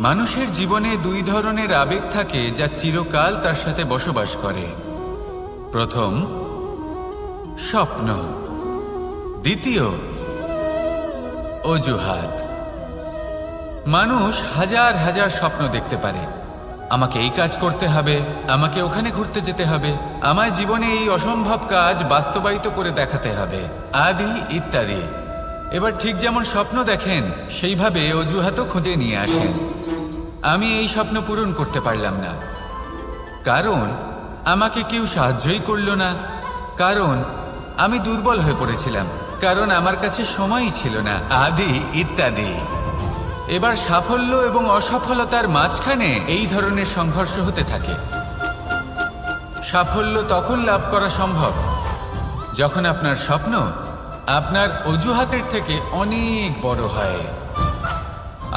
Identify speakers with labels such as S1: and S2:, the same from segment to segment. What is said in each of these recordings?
S1: মানুষের জীবনে দুই ধরনের আবেগ থাকে যা চিরকাল তার সাথে বসবাস করে। প্রথম, স্বপ্ন। দ্বিতীয়, অজুহাত। মানুষ হাজার হাজার স্বপ্ন দেখতে পারে। আমাকে এই কাজ করতে হবে, আমাকে ওখানে ঘুরতে যেতে হবে, আমার জীবনে এই অসম্ভব কাজ বাস্তবায়িত করে দেখাতে হবে, আদি ইত্যাদি। এবার ঠিক যেমন স্বপ্ন দেখেন সেইভাবে অজুহাতও খুঁজে নিয়ে আসেন। আমি এই স্বপ্ন পূরণ করতে পারলাম না, কারণ আমাকে কেউ সাহায্যই করল না, কারণ আমি দুর্বল হয়ে পড়েছিলাম, কারণ আমার কাছে সময়ই ছিল না, আদি ইত্যাদি। এবার সাফল্য এবং অসফলতার মাঝখানে এই ধরনের সংঘর্ষ হতে থাকে। সাফল্য তখন লাভ করা সম্ভব যখন আপনার স্বপ্ন আপনার অজুহাতের থেকে অনেক বড় হয়,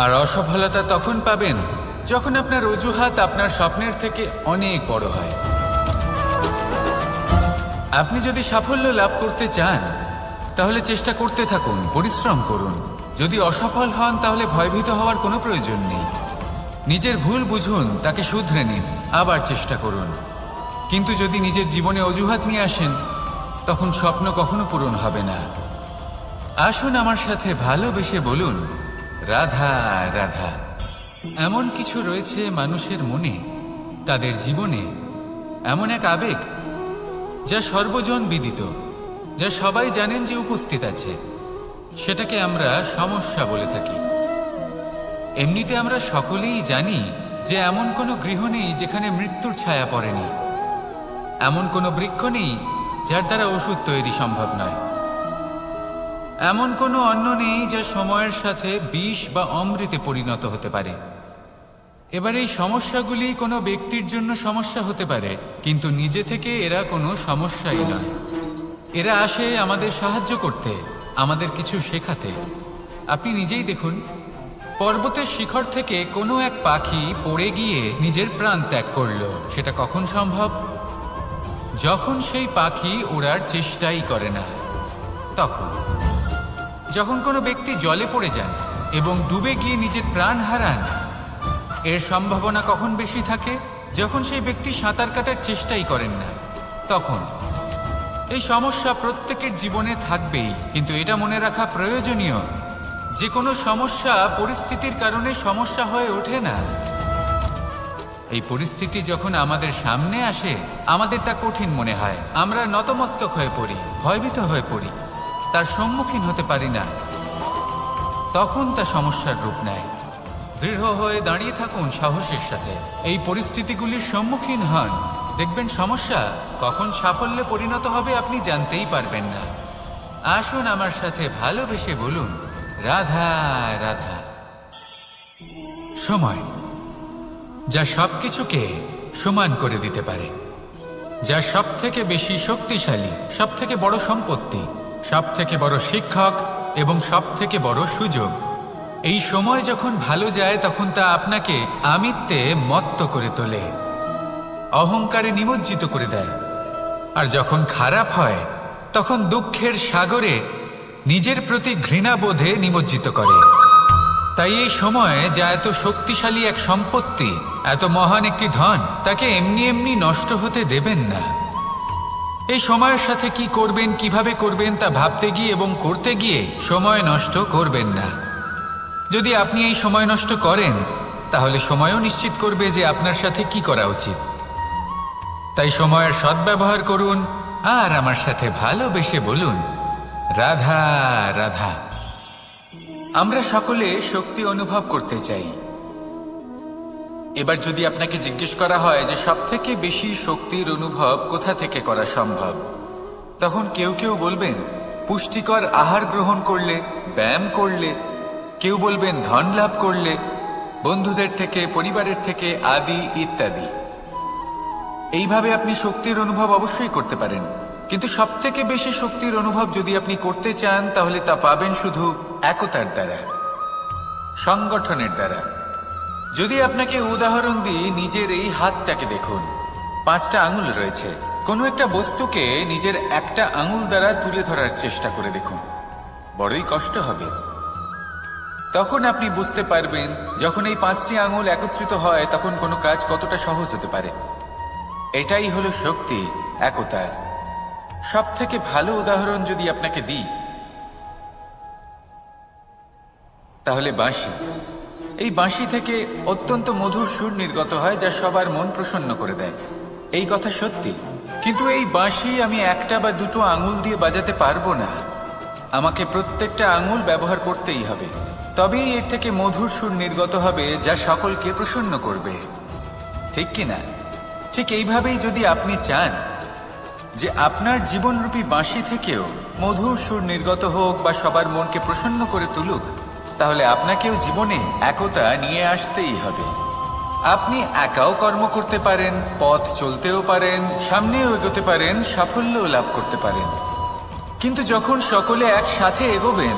S1: আর অসফলতা তখন পাবেন যখন আপনার অজুহাত আপনার স্বপ্নের থেকে অনেক বড় হয়। আপনি যদি সাফল্য লাভ করতে চান তাহলে চেষ্টা করতে থাকুন, পরিশ্রম করুন। যদি অসফল হন তাহলে ভয়ভীত হওয়ার কোনো প্রয়োজন নেই। নিজের ভুল বুঝুন, তাকে শুধরে নিন, আবার চেষ্টা করুন। কিন্তু যদি নিজের জীবনে অজুহাত নিয়ে আসেন তখন স্বপ্ন কখনো পূরণ হবে না। আসুন আমার সাথে ভালোবেসে বলুন, রাধা রাধা। এমন কিছু রয়েছে মানুষের মনে, তাদের জীবনে এমন এক আবেগ যা সর্বজন বিদিত, যা সবাই জানেন যে উপস্থিত আছে। সেটাকে আমরা সমস্যা বলে থাকি। এমনিতে আমরা সকলেই জানি যে এমন কোনো গৃহ নেই যেখানে মৃত্যুর ছায়া পড়েনি, এমন কোনো বৃক্ষ নেই যার দ্বারা ওষুধ তৈরি সম্ভব নয়, এমন কোনো অন্ন নেই যা সময়ের সাথে বিষ বা অমৃতে পরিণত হতে পারে। এবার এই সমস্যাগুলি কোনো ব্যক্তির জন্য সমস্যা হতে পারে, কিন্তু নিজে থেকে এরা কোনো সমস্যাই নয়। এরা আসে আমাদের সাহায্য করতে, আমাদের কিছু শেখাতে। আপনি নিজেই দেখুন, পর্বতের শিখর থেকে কোনো এক পাখি পড়ে গিয়ে নিজের প্রাণ ত্যাগ করল। সেটা কখন সম্ভব? যখন সেই পাখি ওড়ার চেষ্টাই করে না। তখন যখন কোনো ব্যক্তি জলে পড়ে যান এবং ডুবে গিয়ে নিজের প্রাণ হারান, এর সম্ভাবনা কখন বেশি থাকে? যখন সেই ব্যক্তি সাঁতার কাটার চেষ্টাই করেন না। তখন এই সমস্যা প্রত্যেকের জীবনে থাকবেই, কিন্তু এটা মনে রাখা প্রয়োজনীয় যে কোনো সমস্যা পরিস্থিতির কারণে সমস্যা হয়ে ওঠে না। এই পরিস্থিতি যখন আমাদের সামনে আসে আমাদের তা কঠিন মনে হয়, আমরা নতমস্তক হয়ে পড়ি, ভয়ভীত হয়ে পড়ি, তার সম্মুখীন হতে পারি না। তখন তা সমস্যার রূপ নেয়। দৃঢ় হয়ে দাঁড়িয়ে থাকুন সাহসের সাথে, এই পরিস্থিতিগুলির সম্মুখীন হন। দেখবেন সমস্যা কখন সাফল্যে পরিণত হবে আপনি জানতেই পারবেন না। আসুন আমার সাথে ভালোবেসে বলুন, রাধা রাধা। সময় যা সবকিছুকে সমান করে দিতে পারে, যা সব থেকে বেশি শক্তিশালী, সব থেকে বড় সম্পত্তি, সব থেকে বড় শিক্ষক এবং সব থেকে বড় সুযোগ। এই সময় যখন ভালো যায় তখন তা আপনাকে আমিত্বে মত্ত করে তোলে, অহংকারে নিমজ্জিত করে দেয়। আর যখন খারাপ হয় তখন দুঃখের সাগরে নিজের প্রতি ঘৃণাবোধে নিমজ্জিত করে। তাই এই সময় যা এত শক্তিশালী এক সম্পত্তি, এত মহান একটি ধন, তাকে এমনি এমনি নষ্ট হতে দেবেন না। এই সময়ের সাথে কি করবেন, কিভাবে করবেন তা ভাবতে গিয়ে এবং করতে গিয়ে সময় নষ্ট করবেন না। যদি আপনি এই সময় নষ্ট করেন তাহলে সময়ও নিশ্চিত করবে যে আপনার সাথে কি করা উচিত। তাই সময়ের সদ্ব্যবহার করুন আর আমার সাথে ভালোবেসে বলুন, রাধা রাধা। আমরা সকলে শক্তি অনুভব করতে চাই। এবার যদি আপনাকে জিজ্ঞেস করা হয় যে সবথেকে বেশি শক্তির অনুভব কোথা থেকে করা সম্ভব, তখন কেউ কেউ বলবেন পুষ্টিকর আহার গ্রহণ করলে, ব্যায়াম করলে, কেউ বলবেন ধন লাভ করলে, বন্ধুদের থেকে, পরিবারের থেকে, আদি ইত্যাদি। এইভাবে আপনি শক্তির অনুভব অবশ্যই করতে পারেন, কিন্তু সবথেকে বেশি শক্তির অনুভব যদি আপনি করতে চান তাহলে তা পাবেন শুধু একতার দ্বারা, সংগঠনের দ্বারা। যদি আপনাকে উদাহরণ দিই, নিজের এই হাতটাকে দেখুন, 5টা আঙুল রয়েছে। কোনো একটা বস্তুকে নিজের একটা আঙুল দ্বারা তুলে ধরার চেষ্টা করে দেখুন, বড়ই কষ্ট হবে। তখন আপনি বুঝতে পারবেন যখন এই 5টি আঙুল একত্রিত হয় তখন কোনো কাজ কতটা সহজ হতে পারে। এটাই হলো শক্তি একতার। সব থেকে ভালো উদাহরণ যদি আপনাকে দিই তাহলে বাঁশি। এই বাঁশি থেকে অত্যন্ত মধুর সুর নির্গত হয় যা সবার মন প্রসন্ন করে দেয়। এই কথা সত্যি, কিন্তু এই বাঁশি আমি একটা বা দুটো আঙুল দিয়ে বাজাতে পারবো না। আমাকে প্রত্যেকটা আঙুল ব্যবহার করতেই হবে, তবেই এর থেকে মধুর সুর নির্গত হবে যা সকলকে প্রসন্ন করবে, ঠিক কিনা? ঠিক এইভাবেই যদি আপনি চান যে আপনার জীবনরূপী বাঁশি থেকেও মধুর সুর নির্গত হোক বা সবার মনকে প্রসন্ন করে তুলুক, তাহলে আপনাকেও জীবনে একতা নিয়ে আসতেই হবে। আপনি একাও কর্ম করতে পারেন, পথ চলতেও পারেন, সামনেও এগোতে পারেন, সাফল্যও লাভ করতে পারেন। কিন্তু যখন সকলে একসাথে এগোবেন,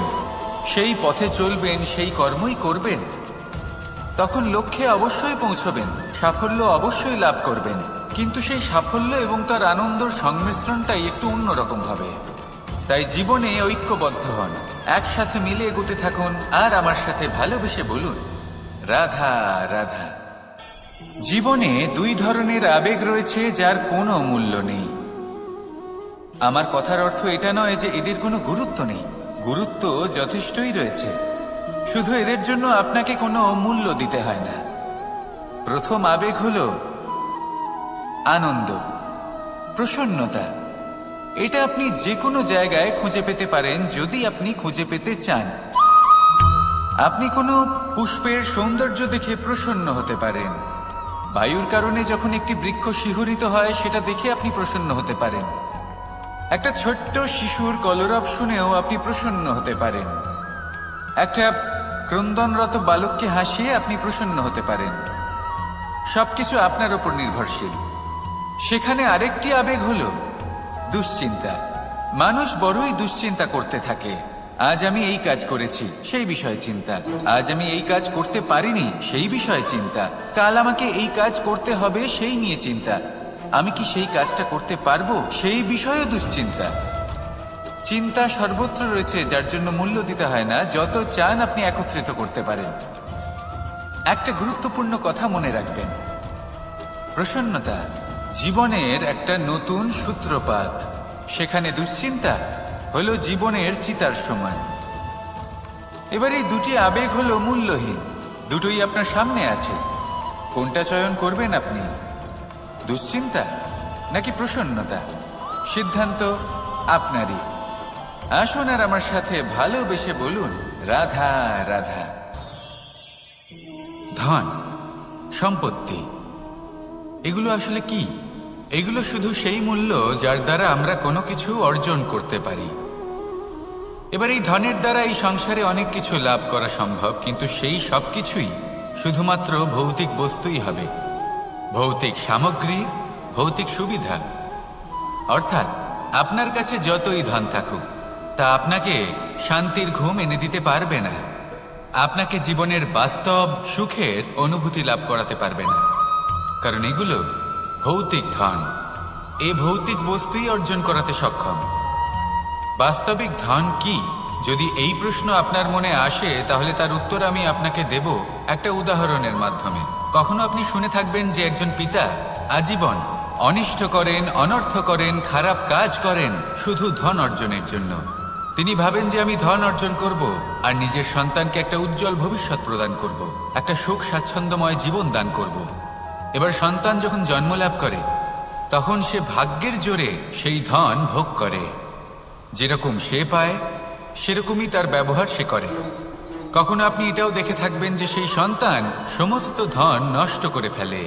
S1: সেই পথে চলবেন, সেই কর্মই করবেন, তখন লক্ষ্যে অবশ্যই পৌঁছবেন, সাফল্য অবশ্যই লাভ করবেন। কিন্তু সেই সাফল্য এবং তার আনন্দর সংমিশ্রণটাই একটু অন্যরকম হবে। তাই জীবনে ঐক্যবদ্ধ হন, একসাথে মিলে এগোতে থাকুন, আর আমার সাথে ভালোবেসে বলুন রাধা রাধা। জীবনে দুই ধরনের আবেগ রয়েছে যার কোনো মূল্য নেই। আমার কথার অর্থ এটা নয় যে এদের কোনো গুরুত্ব নেই, গুরুত্ব যথেষ্টই রয়েছে, শুধু এদের জন্য আপনাকে কোনো মূল্য দিতে হয় না। প্রথম আবেগ হলো আনন্দ, প্রসন্নতা। এটা আপনি যে কোনো জায়গায় খুঁজে পেতে পারেন যদি আপনি খুঁজে পেতে চান। আপনি কোনো পুষ্পের সৌন্দর্য দেখে প্রসন্ন হতে পারেন, বায়ুর কারণে যখন একটি বৃক্ষ শিহরিত হয় সেটা দেখে আপনি প্রসন্ন হতে পারেন, একটা ছোট্ট শিশুর কলরব শুনেও আপনি প্রসন্ন হতে পারেন, একটা ক্রন্দনরত বালককে হাসিয়ে আপনি প্রসন্ন হতে পারেন। সবকিছু আপনার উপর নির্ভরশীল। সেখানে আরেকটি আবেগ হলো দুশ্চিন্তা। মানুষ বড়ই দুশ্চিন্তা করতে থাকে। আজ আমি এই কাজ করেছি, সেই বিষয়ে চিন্তা। আজ আমি এই কাজ করতে পারিনি, সেই বিষয়ে চিন্তা। কাল আমাকে এই কাজ করতে হবে, সেই নিয়ে চিন্তা। আমি কি সেই কাজটা করতে পারবো, সেই বিষয়ে দুশ্চিন্তা। চিন্তা সর্বত্র রয়েছে, যার জন্য মূল্য দিতে হয় না। যত চান আপনি একত্রিত করতে পারেন। একটা গুরুত্বপূর্ণ কথা মনে রাখবেন, প্রসন্নতা জীবনের একটা নতুন সূত্রপাত। সেখানে দুশ্চিন্তা হলো জীবনের চিতার সমান। এবার এই দুটি আবেগ হলো মূল্যহীন, দুটোই আপনার সামনে আছে। কোনটা চয়ন করবেন আপনি, দুশ্চিন্তা নাকি প্রসন্নতা? সিদ্ধান্ত আপনারই। আসুন আর আমার সাথে ভালোবেসে বলুন রাধা রাধা। ধন, সম্পত্তি, এগুলো আসলে কি? এগুলো শুধু সেই মূল্য যার দ্বারা আমরা কোনো কিছু অর্জন করতে পারি। এবার এই ধনের দ্বারা এই সংসারে অনেক কিছু লাভ করা সম্ভব, কিন্তু সেই সব কিছুই শুধুমাত্র ভৌতিক বস্তুই হবে, ভৌতিক সামগ্রী, ভৌতিক সুবিধা। অর্থাৎ আপনার কাছে যতই ধন থাকুক, তা আপনাকে শান্তির ঘুম এনে দিতে পারবে না, আপনাকে জীবনের বাস্তব সুখের অনুভূতি লাভ করাতে পারবে না, কারণ এগুলো ভৌতিক ধন। এই ভৌতিক বস্তুই অর্জন করাতে সক্ষম। বাস্তবিক ধন কি? যদি এই প্রশ্ন আপনার মনে আসে, তাহলে তার উত্তর আমি আপনাকে দেব একটা উদাহরণের মাধ্যমে। কখনো আপনি শুনে থাকবেন যে একজন পিতা আজীবন অনিষ্ট করেন, অনর্থ করেন, খারাপ কাজ করেন শুধু ধন অর্জনের জন্য। তিনি ভাবেন যে আমি ধন অর্জন করব আর নিজের সন্তানকে একটা উজ্জ্বল ভবিষ্যৎ প্রদান করব, একটা সুখ স্বাচ্ছন্দ্যময় জীবন দান করব। এবার সন্তান যখন জন্ম লাভ করে, তখন সে ভাগ্যের জোরে সেই ধন ভোগ করে। যেরকম সে পায় সেরকমই তার ব্যবহার সে করে। কখনো আপনি এটাও দেখে থাকবেন যে সেই সন্তান সমস্ত ধন নষ্ট করে ফেলে,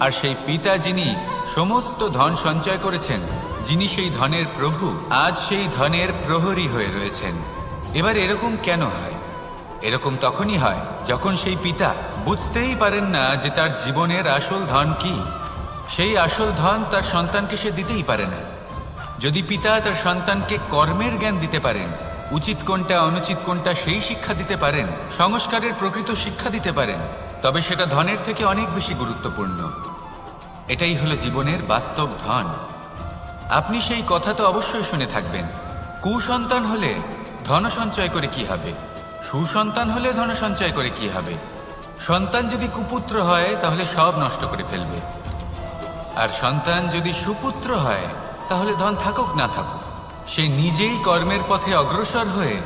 S1: আর সেই পিতা যিনি সমস্ত ধন সঞ্চয় করেছেন, যিনি সেই ধনের প্রভু, আজ সেই ধনের প্রহরী হয়ে রয়েছেন। এবার এরকম কেন হয়? এরকম তখনই হয় যখন সেই পিতা বুঝতেই পারেন না যে তার জীবনের আসল ধন কি। সেই আসল ধন তার সন্তানকে সে দিতেই পারে না। যদি পিতা তার সন্তানকে কর্মের জ্ঞান দিতে পারেন, উচিত কোনটা অনুচিত কোনটা সেই শিক্ষা দিতে পারেন, সংস্কারের প্রকৃত শিক্ষা দিতে পারেন, তবে সেটা ধনের থেকে অনেক বেশি গুরুত্বপূর্ণ। এটাই হলো জীবনের বাস্তব ধন। আপনি সেই কথা তো অবশ্যই শুনে থাকবেন, কুসন্তান হলে ধন সঞ্চয় করে কি হবে, সুসন্তান হলে ধন সঞ্চয় করে কি হবে? সন্তান যদি কুপুত্র হয় তাহলে সব নষ্ট করে ফেলবে, আর সন্তান যদি সুপুত্র হয় তাহলে ধন থাকুক না থাকুক সে নিজেই কর্মের পথে অগ্রসর হয়ে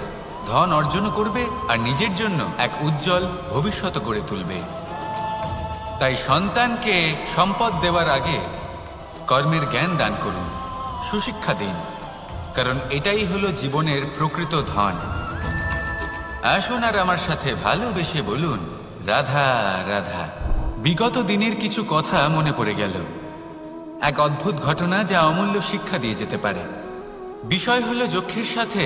S1: ধন অর্জন করবে আর নিজের জন্য এক উজ্জ্বল ভবিষ্যৎ গড়ে তুলবে। তাই সন্তানকে সম্পদ দেওয়ার আগে কর্মের জ্ঞান দান করুন, সুশিক্ষা দিন, কারণ এটাই হলো জীবনের প্রকৃত ধন। আসুন আর আমার সাথে ভালোবেসে বলুন, রাধা রাধা। বিগত দিনের কিছু কথা মনে পড়ে গেল, এক অদ্ভুত ঘটনা যা অমূল্য শিক্ষা দিয়ে যেতে পারে। বিষয় হলো যক্ষের সাথে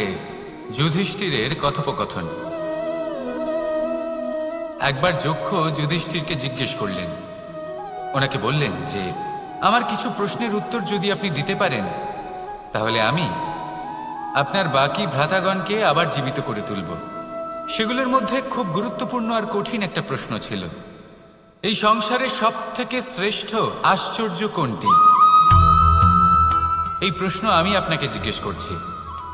S1: যুধিষ্ঠিরের কথোপকথন। একবার যক্ষ যুধিষ্ঠিরকে জিজ্ঞেস করলেন, ওনাকে বললেন যে আমার কিছু প্রশ্নের উত্তর যদি আপনি দিতে পারেন তাহলে আমি আপনার বাকি ভ্রাতাগণকে আবার জীবিত করে তুলব। সেগুলোর মধ্যে খুব গুরুত্বপূর্ণ আর কঠিন একটা প্রশ্ন ছিল, এই সংসারের সব থেকে শ্রেষ্ঠ আশ্চর্য কোনটি? এই প্রশ্ন আমি আপনাকে জিজ্ঞেস করছি।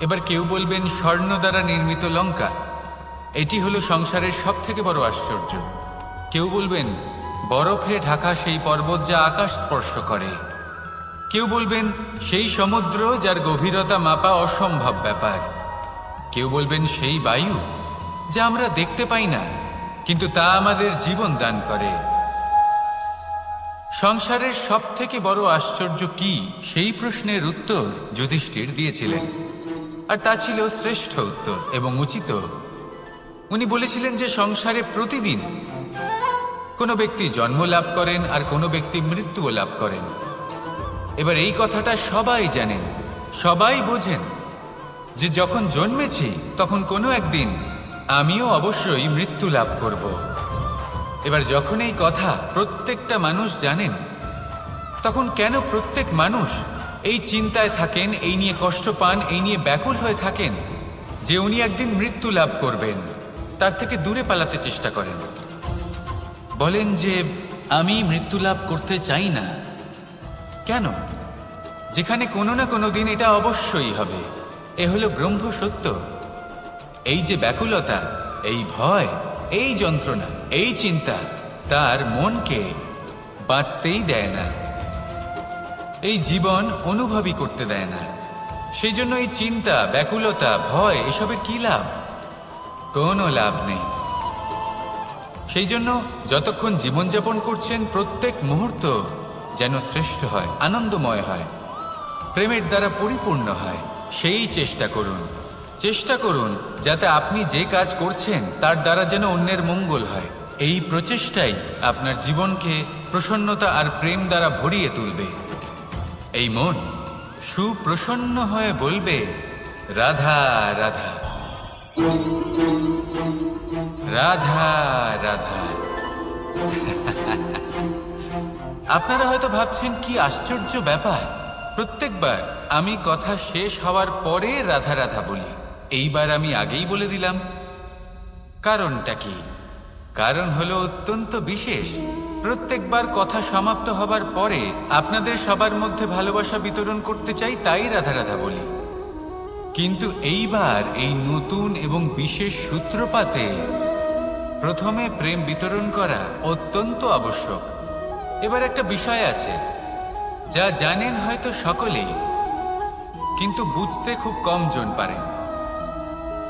S1: এবার কেউ বলবেন স্বর্ণ দ্বারা নির্মিত লঙ্কা, এটি হলো সংসারের সব থেকে বড় আশ্চর্য। কেউ বলবেন বরফে ঢাকা সেই পর্বত যা আকাশ স্পর্শ করে। কেউ বলবেন সেই সমুদ্র যার গভীরতা মাপা অসম্ভব ব্যাপার। কেউ বলবেন সেই বায়ু যা আমরা দেখতে পাই না কিন্তু তা আমাদের জীবন দান করে। সংসারের সব থেকে বড় আশ্চর্য কি, সেই প্রশ্নের উত্তর যুধিষ্ঠির দিয়েছিলেন, আর তা ছিল শ্রেষ্ঠ উত্তর এবং উচিত। উনি বলেছিলেন যে সংসারে প্রতিদিন কোনো ব্যক্তি জন্ম লাভ করেন আর কোনো ব্যক্তি মৃত্যুও লাভ করেন। এবার এই কথাটা সবাই জানেন, সবাই বোঝেন যে যখন জন্মেছি তখন কোনো একদিন আমিও অবশ্যই মৃত্যু লাভ করব। এবার যখন এই কথা প্রত্যেকটা মানুষ জানেন, তখন কেন প্রত্যেক মানুষ এই চিন্তায় থাকেন, এই নিয়ে কষ্ট পান, এই নিয়ে ব্যাকুল হয়ে থাকেন যে উনি একদিন মৃত্যু লাভ করবেন, তার থেকে দূরে পালাতে চেষ্টা করেন? বলেন যে আমি মৃত্যু লাভ করতে চাই না। কেন? যেখানে কোনো না কোনো দিন এটা অবশ্যই হবে। এ হলো ব্রহ্ম সত্য। এই যে ব্যাকুলতা, এই ভয়, এই যন্ত্রণা, এই চিন্তা তার মনকে বাঁচতেই দেয় না, এই জীবন অনুভবই করতে দেয় না। সেই জন্য এই চিন্তা, ব্যাকুলতা, ভয় এসবের কি লাভ? কোনো লাভ নেই। সেই জন্য যতক্ষণ জীবনযাপন করছেন প্রত্যেক মুহূর্ত যেন শ্রেষ্ঠ হয়, আনন্দময় হয়, প্রেমের দ্বারা পরিপূর্ণ হয়, সেই চেষ্টা করুন। চেষ্টা করুন যাতে আপনি যে কাজ করছেন তার দ্বারা যেন অন্যের মঙ্গল হয়। এই প্রচেষ্টাই আপনার জীবনকে প্রসন্নতা আর প্রেম দ্বারা ভরিয়ে তুলবে। এই মন সুপ্রসন্ন হয়ে বলবে, রাধা রাধা রাধা রাধা। আপনারা হয়তো ভাবছেন কি আশ্চর্য ব্যাপার, প্রত্যেকবার আমি কথা শেষ হওয়ার পরে রাধা রাধা বলি। এইবার আমি আগেই বলে দিলাম। কারণটা কি? কারণ হলো অত্যন্ত বিশেষ। প্রত্যেকবার কথা সমাপ্ত হবার পরে আপনাদের সবার মধ্যে ভালোবাসা বিতরণ করতে চাই, তাই রাধা রাধা বলি। কিন্তু এইবার এই নতুন এবং বিশেষ সূত্রপাতে প্রথমে প্রেম বিতরণ করা অত্যন্ত আবশ্যক। এবার একটা বিষয় আছে যা জানেন হয়তো সকলেই, কিন্তু বুঝতে খুব কম জন পারেন।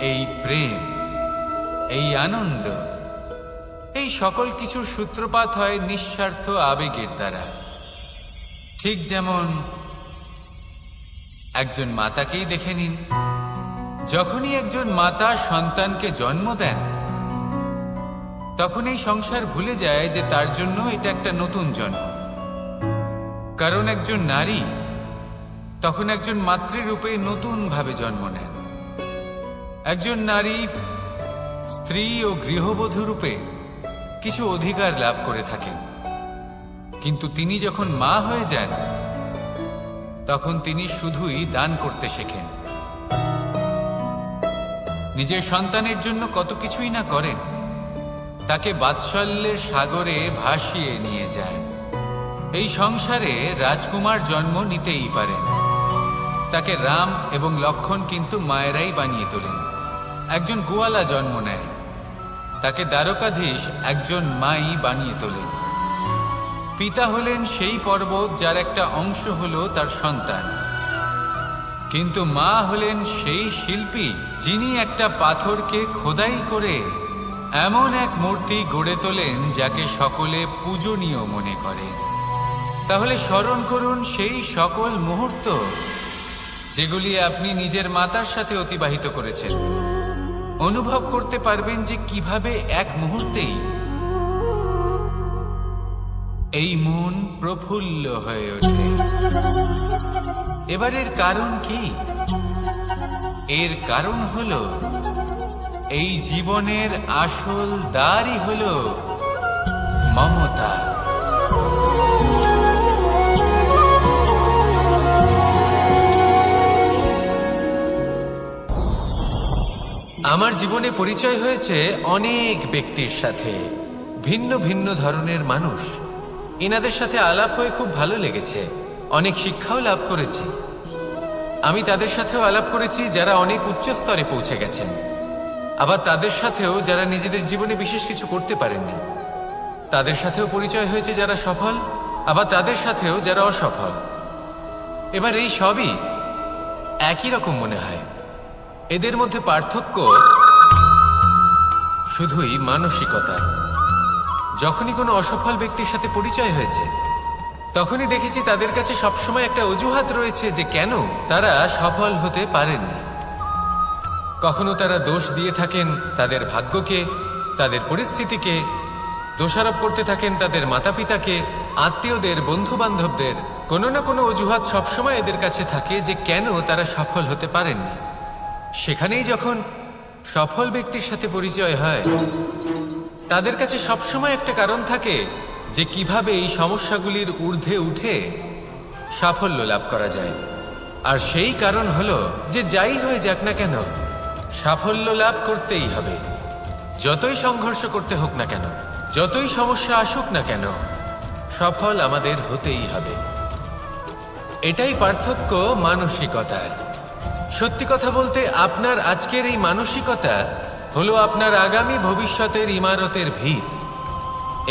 S1: এই প্রেম, এই আনন্দ, এই সকল কিছুর সূত্রপাত হয় নিঃস্বার্থ আবেগের দ্বারা। ঠিক যেমন একজন মাতাকেই দেখে নিন। যখনই একজন মাতা সন্তানকে জন্ম দেন তখন এই সংসার ভুলে যায় যে তার জন্য এটা একটা নতুন জন্ম। কারণ একজন নারী তখন একজন মাতৃরূপে নতুন ভাবে জন্ম নেন। একজন নারী স্ত্রী ও গৃহবধূ রূপে কিছু অধিকার লাভ করে থাকেন, কিন্তু তিনি যখন মা হয়ে যান তখন তিনি শুধুই দান করতে শেখেন। নিজের সন্তানের জন্য কত কিছুই না করেন, তাকে বাৎসল্যের সাগরে ভাসিয়ে নিয়ে যায়। এই সংসারে রাজকুমার জন্ম নিতেই পারেন, তাকে রাম এবং লক্ষ্মণ কিন্তু মায়েরাই বানিয়ে তোলেন। একজন গোয়ালা জন্ম নেয়, তাকে দ্বারকাধীশ একজন মাই বানিয়ে তোলেন। পিতা হলেন সেই পর্বত যার একটা অংশ হলো তার সন্তান, কিন্তু মা হলেন সেই শিল্পী যিনি একটা পাথরকে খোদাই করে এমন এক মূর্তি গড়ে তোলেন যাকে সকলে পূজনীয় মনে করে। তাহলে স্মরণ করুন সেই সকল মুহূর্ত যেগুলি আপনি নিজের মাতার সাথে অতিবাহিত করেছেন। অনুভব করতে পারবেন যে কিভাবে এক মুহূর্তেই এই মন প্রফুল্ল হয়ে ওঠে। এবার এর কারণ কি? এর কারণ হলো এই জীবনের আসল দ্বারই হলো মমতা। আমার জীবনে পরিচয় হয়েছে অনেক ব্যক্তির সাথে, ভিন্ন ভিন্ন ধরনের মানুষ। এনাদের সাথে আলাপ হয়ে খুব ভালো লেগেছে, অনেক শিক্ষাও লাভ করেছি। আমি তাদের সাথেও আলাপ করেছি যারা অনেক উচ্চ স্তরে পৌঁছে গেছেন, আবার তাদের সাথেও যারা নিজেদের জীবনে বিশেষ কিছু করতে পারেননি। তাদের সাথেও পরিচয় হয়েছে যারা সফল, আবার তাদের সাথেও যারা অসফল। এবার এই সবই একই রকম মনে হয়। এদের মধ্যে পার্থক্য শুধুই মানসিকতা। যখনই কোনো অসফল ব্যক্তির সাথে পরিচয় হয়েছে তখনই দেখেছি তাদের কাছে সবসময় একটা অজুহাত রয়েছে যে কেন তারা সফল হতে পারেননি। কখনো তারা দোষ দিয়ে থাকেন তাদের ভাগ্যকে, তাদের পরিস্থিতিকে, দোষারোপ করতে থাকেন তাদের মাতা পিতাকে, আত্মীয়দের, বন্ধু বান্ধবদের। কোনো না কোনো অজুহাত সবসময় এদের কাছে থাকে যে কেন তারা সফল হতে পারেননি। সেখানেই যখন সফল ব্যক্তির সাথে পরিচয় হয় তাদের কাছে সবসময় একটা কারণ থাকে যে কিভাবে এই সমস্যাগুলির ঊর্ধ্বে উঠে সাফল্য লাভ করা যায়। আর সেই কারণ হলো যে যাই হয়ে যাক না কেন সাফল্য লাভ করতেই হবে। যতই সংঘর্ষ করতে হোক না কেন, যতই সমস্যা আসুক না কেন, সফল আমাদের হতেই হবে। এটাই পার্থক্য মানসিকতার। সত্যি কথা বলতে আপনার আজকের এই মানসিকতা হলো আপনার আগামী ভবিষ্যতের ইমারতের ভিত।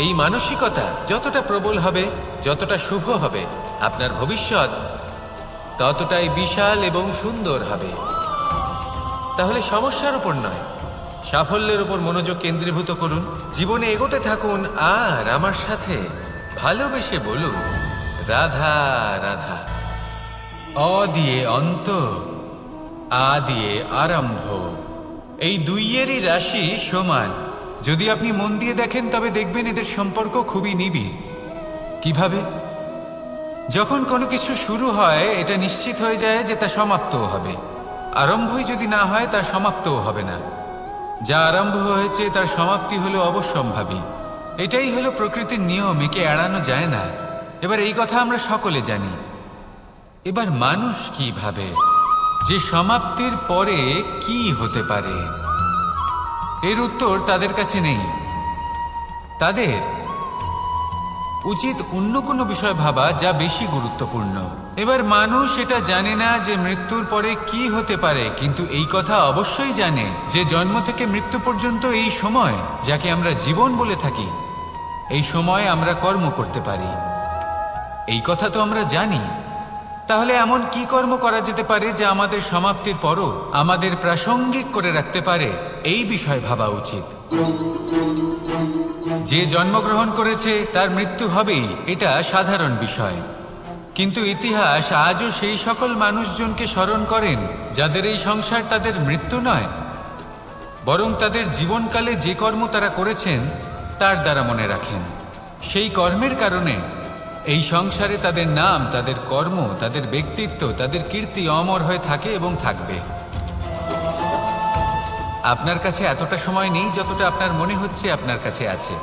S1: এই মানসিকতা যতটা প্রবল হবে, যতটা শুভ হবে, আপনার ভবিষ্যৎ ততটাই বিশাল এবং সুন্দর হবে। তাহলে সমস্যার উপর নয়, সাফল্যের উপর মনোযোগ কেন্দ্রীভূত করুন, জীবনে এগোতে থাকুন, আর আমার সাথে ভালোবেসে বলুন রাধা রাধা। অ দিয়ে অন্ত, আ দিয়ে আরম্ভ। এই দুইয়েরই রাশি সমান। যদি আপনি মন দিয়ে দেখেন তবে দেখবেন এদের সম্পর্ক খুবই নিবিড়। কিভাবে? যখন কোনো কিছু শুরু হয় এটা নিশ্চিত হয়ে যায় যে তা সমাপ্তও হবে। আরম্ভই যদি না হয় তার সমাপ্তও হবে না। যা আরম্ভ হয়েছে তার সমাপ্তি হলো অবশ্যম্ভাবী। এটাই হলো প্রকৃতির নিয়ম, একে এড়ানো যায় না। এবার এই কথা আমরা সকলে জানি। এবার মানুষ কি ভাবে যে সমাপ্তির পরে কি হতে পারে, এর উত্তর তাদের কাছে নেই। তাদের উচিত অন্য কোনো বিষয় ভাবা যা বেশি গুরুত্বপূর্ণ। এবার মানুষ এটা জানে না যে মৃত্যুর পরে কি হতে পারে, কিন্তু এই কথা অবশ্যই জানে যে জন্ম থেকে মৃত্যু পর্যন্ত এই সময়, যাকে আমরা জীবন বলে থাকি, এই সময় আমরা কর্ম করতে পারি। এই কথা তো আমরা জানি। তাহলে এমন কি কর্ম করা যেতে পারে যা আমাদের সমাপ্তির পরও আমাদের প্রাসঙ্গিক করে রাখতে পারে, এই বিষয় ভাবা উচিত। যে জন্মগ্রহণ করেছে তার মৃত্যু হবেই, এটা সাধারণ বিষয়। কিন্তু ইতিহাস আজও সেই সকল মানুষজনকে স্মরণ করেন যাদের এই সংসার তাদের মৃত্যু নয়, বরং তাদের জীবনকালে যে কর্ম তারা করেছেন তার দ্বারা মনে রাখেন। সেই কর্মের কারণে এই সংসারে তাদের নাম, তাদের কর্ম, তাদের ব্যক্তিত্ব, তাদের কীর্তি অমর হয়ে থাকে এবং থাকবে। আপনার কাছে এতটা সময় নেই যতটা আপনার মনে হচ্ছে আপনার কাছে আছে।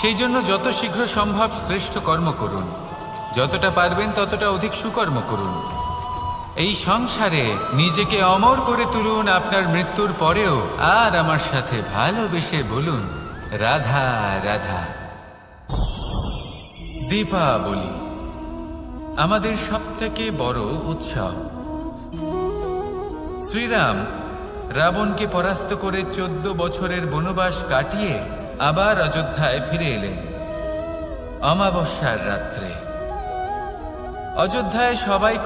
S1: সেই জন্য যত শীঘ্র সম্ভব শ্রেষ্ঠ কর্ম করুন, যতটা পারবেন ততটা অধিক সুকর্ম করুন। এই সংসারে নিজেকে অমর করে তুলুন আপনার মৃত্যুর পরেও, আর আমার সাথে ভালোবেসে বলুন রাধা রাধা। দীপাবলি আমাদের সবথেকে বড় উৎসব। শ্রীরাম রাবণকে পরাস্ত করে 14 বছরের বনবাস কাটিয়ে আবার অযোধ্যায় ফিরে এলেন অমাবস্যার রাত্রে। অযোধ্যায় সবাই